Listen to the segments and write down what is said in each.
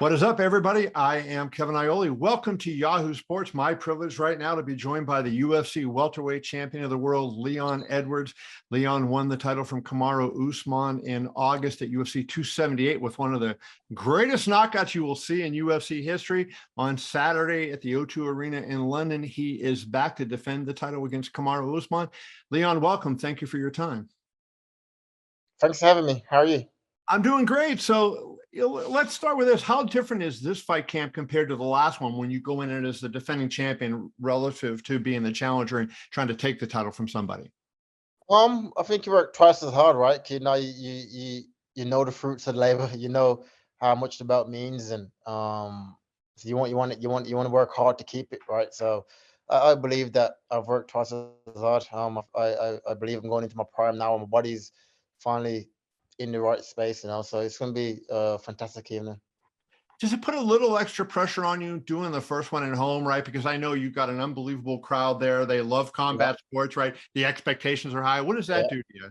What is up, everybody? I am Kevin Iole. Welcome to Yahoo Sports. My privilege right now to be joined by the UFC welterweight champion of the world, Leon Edwards. Leon won the title from Kamaru Usman in August at UFC 278 with one of the greatest knockouts you will see in UFC history. On Saturday at the O2 Arena in London, he is back to defend the title against Kamaru Usman. Leon, welcome. Thank you for your time. Thanks for having me. How are you? I'm doing great. So let's start with this. How different is this fight camp compared to the last one when you go in it as the defending champion relative to being the challenger and trying to take the title from somebody? I think you work twice as hard, right? You know the fruits of the labor. You know how much the belt means, and so you want to work hard to keep it, right? So I believe that I've worked twice as hard. I believe I'm going into my prime now, and my body's finally in the right space, So it's going to be a fantastic evening. Does it put a little extra pressure on you doing the first one at home, right? Because I know you've got an unbelievable crowd there. They love Yeah, combat sports, right? The expectations are high. What does that yeah. do to you?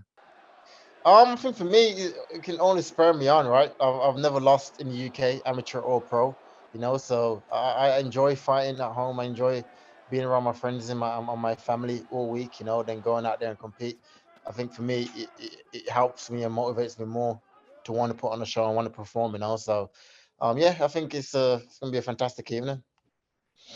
I think for me, it can only spur me on, right? I've never lost in the UK, amateur or pro, So I enjoy fighting at home. I enjoy being around my friends and my family all week, Then going out there and compete. I think for me, it helps me and motivates me more to want to put on a show and want to perform, So, yeah, I think it's gonna be a fantastic evening.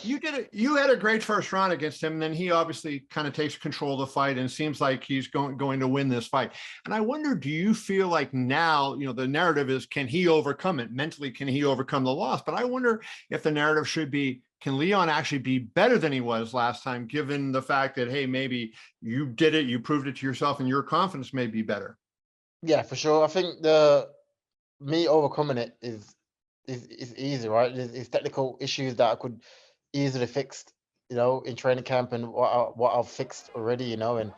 You did it. You had a great first round against him, and then he obviously kind of takes control of the fight and seems like he's going to win this fight. And I wonder, do you feel like now, the narrative is, can he overcome it mentally? Can he overcome the loss? But I wonder if the narrative should be, can Leon actually be better than he was last time, given the fact that, hey, maybe you did it, you proved it to yourself, and your confidence may be better. Yeah, for sure. I think the me overcoming it is easy, right? It's technical issues that I could easily fixed, in training camp and what I've fixed already, and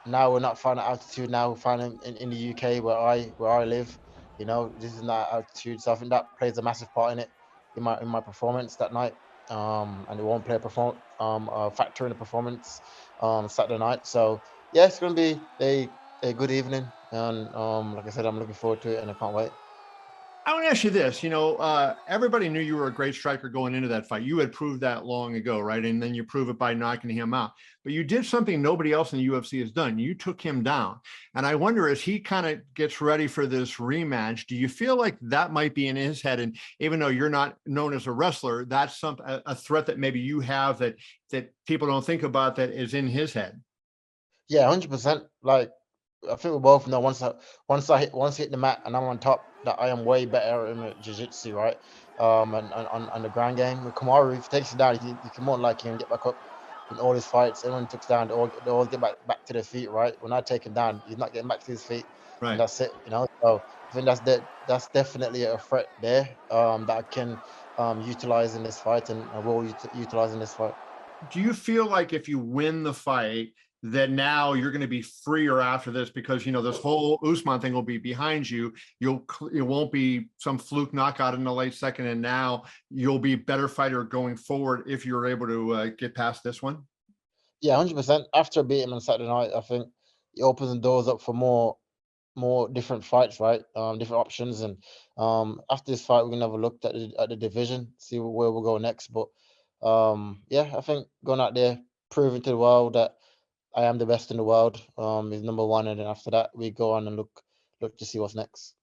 now we're not finding altitude. Now we're finding in the UK where I live, this is not altitude, so I think that plays a massive part in it in my performance that night. And it won't play a factor in the performance Saturday night. So yeah, it's gonna be a good evening, and like I said, I'm looking forward to it, and I can't wait. I want to ask you this, everybody knew you were a great striker going into that fight. You had proved that long ago, right? And then you prove it by knocking him out. But you did something nobody else in the UFC has done. You took him down. And I wonder, as he kind of gets ready for this rematch, do you feel like that might be in his head? And even though you're not known as a wrestler, that's a threat that maybe you have that people don't think about that is in his head. Yeah, 100%. Like I think we both know once I hit the mat and I'm on top, that I am way better in the jiu-jitsu, right? And on the ground game with Kamaru, if he takes you down, you can more than likely get back up in all his fights. Everyone takes down, they all get back to their feet, right? When I take him down, he's not getting back to his feet, and Right. that's it. So I think that's definitely a threat there, that I can utilize in this fight, and I will utilize in this fight. Do you feel like if you win the fight, that now you're going to be freer after this because this whole Usman thing will be behind you. It won't be some fluke knockout in the late second, and now you'll be a better fighter going forward if you're able to get past this one. Yeah, 100%. After beating him on Saturday night, I think it opens the doors up for more different fights, right? Different options, and after this fight, we're gonna have a look at the division, see where we'll go next. But yeah, I think going out there, proving to the world that I am the best in the world, is number one, and then after that, we go on and look to see what's next.